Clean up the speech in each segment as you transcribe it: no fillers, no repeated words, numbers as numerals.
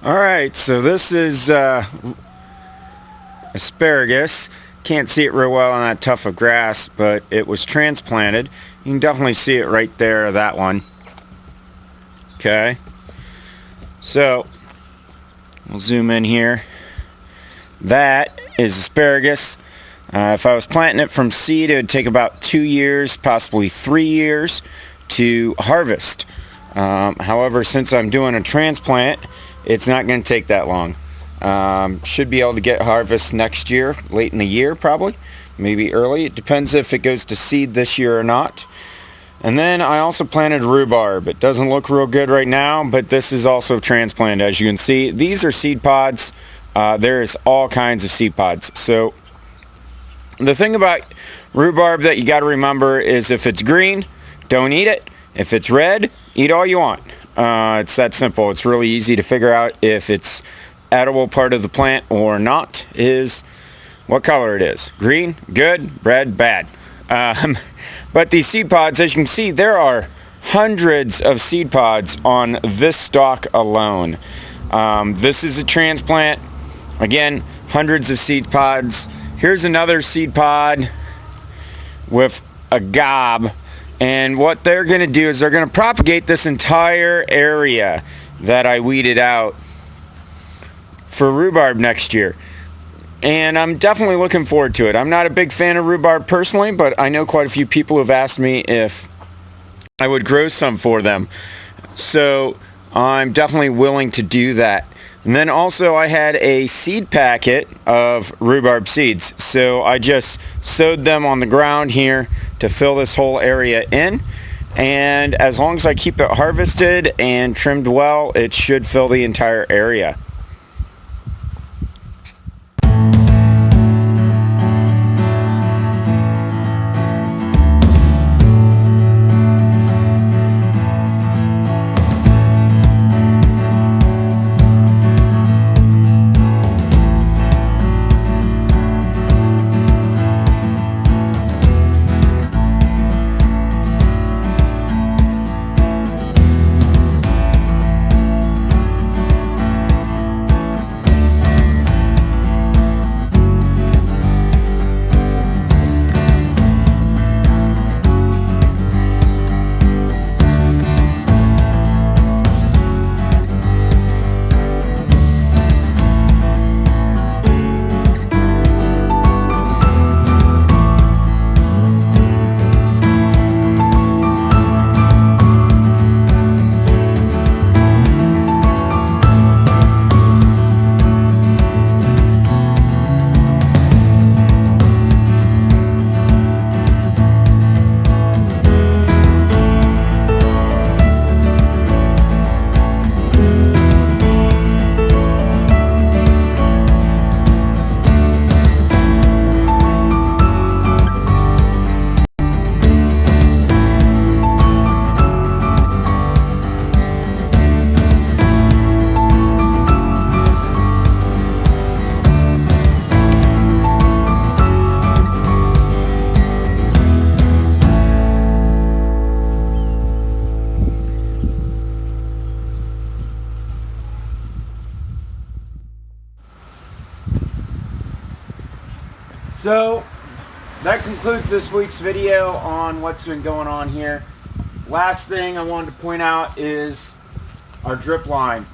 Alright, so this is asparagus. Can't see it real well on that tuft of grass, but it was transplanted. You can definitely see it right there, that one. Okay. So, we'll zoom in here. That is asparagus. If I was planting it from seed, it would take about 2 years, possibly 3 years to harvest. However, since I'm doing a transplant, it's not going to take that long. Should be able to get harvest next year, late in the year probably, maybe early. It depends if it goes to seed this year or not. And then I also planted rhubarb. It doesn't look real good right now, but this is also transplanted. As you can see, these are seed pods. There's all kinds of seed pods. So the thing about rhubarb that you got to remember is if it's green, don't eat it. If it's red, eat all you want. It's that simple. It's really easy to figure out if it's edible part of the plant or not, is what color it is. Green, good. Red, bad. But these seed pods, as you can see, there are hundreds of seed pods on this stalk alone. This is a transplant. Again, hundreds of seed pods. Here's another seed pod with a gob. And what they're going to do is they're going to propagate this entire area that I weeded out for rhubarb next year. And I'm definitely looking forward to it. I'm not a big fan of rhubarb personally, but I know quite a few people who have asked me if I would grow some for them. So I'm definitely willing to do that. And then also I had a seed packet of rhubarb seeds. So I just sowed them on the ground here to fill this whole area in. And as long as I keep it harvested and trimmed well, it should fill the entire area. So that concludes this week's video on what's been going on here. Last thing I wanted to point out is our drip line.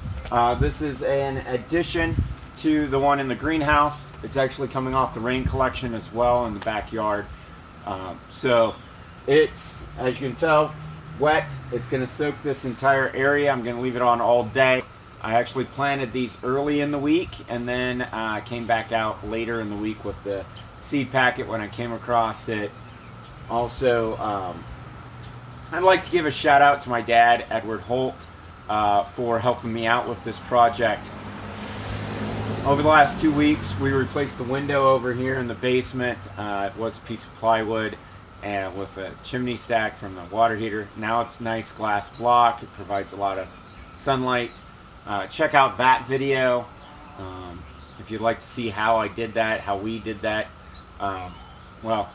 This is an addition to the one in the greenhouse. It's actually coming off the rain collection as well in the backyard. So it's, as you can tell, wet. It's going to soak this entire area. I'm going to leave it on all day. I actually planted these early in the week and then came back out later in the week with the seed packet when I came across it. Also, I'd like to give a shout out to my dad, Edward Holt, for helping me out with this project. Over the last 2 weeks, we replaced the window over here in the basement. It was a piece of plywood and with a chimney stack from the water heater. Now it's nice glass block. It provides a lot of sunlight. Check out that video if you'd like to see how I did that, how we did that. Well,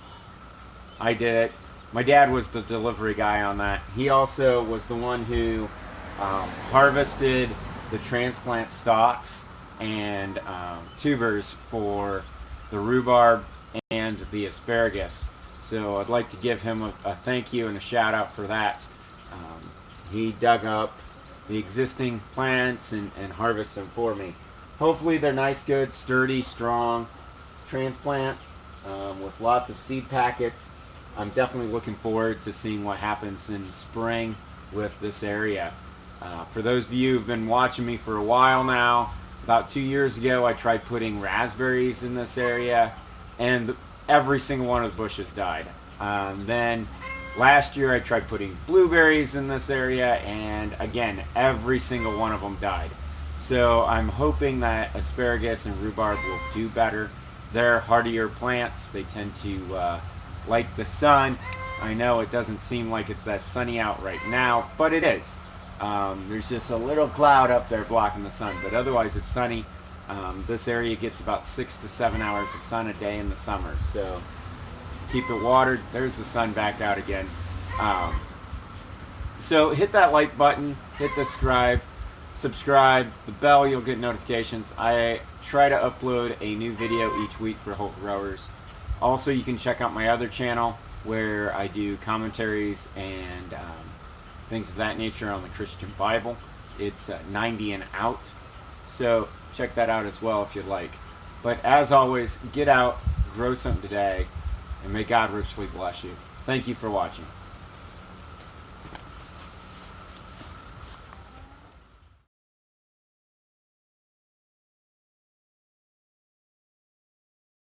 I did it. My dad was the delivery guy on that. He also was the one who harvested the transplant stalks and tubers for the rhubarb and the asparagus. So I'd like to give him a thank you and a shout out for that. He dug up the existing plants and harvested them for me. Hopefully they're nice, good, sturdy, strong transplants with lots of seed packets. I'm definitely looking forward to seeing what happens in spring with this area. For those of you who've been watching me for a while now, about 2 years ago I tried putting raspberries in this area and every single one of the bushes died. Then last year I tried putting blueberries in this area and again every single one of them died. So I'm hoping that asparagus and rhubarb will do better. They're hardier plants. They tend to like the sun. I know it doesn't seem like it's that sunny out right now, but it is. There's just a little cloud up there blocking the sun, but otherwise it's sunny. This area gets about 6 to 7 hours of sun a day in the summer, so keep it watered. There's the sun back out again. So hit that like button, hit the subscribe, the bell, you'll get notifications. I try to upload a new video each week for Holt Growers. Also, you can check out my other channel where I do commentaries and things of that nature on the Christian Bible. It's 90 and out, so check that out as well if you'd like. But as always, get out, grow something today, and may God richly bless you. Thank you for watching.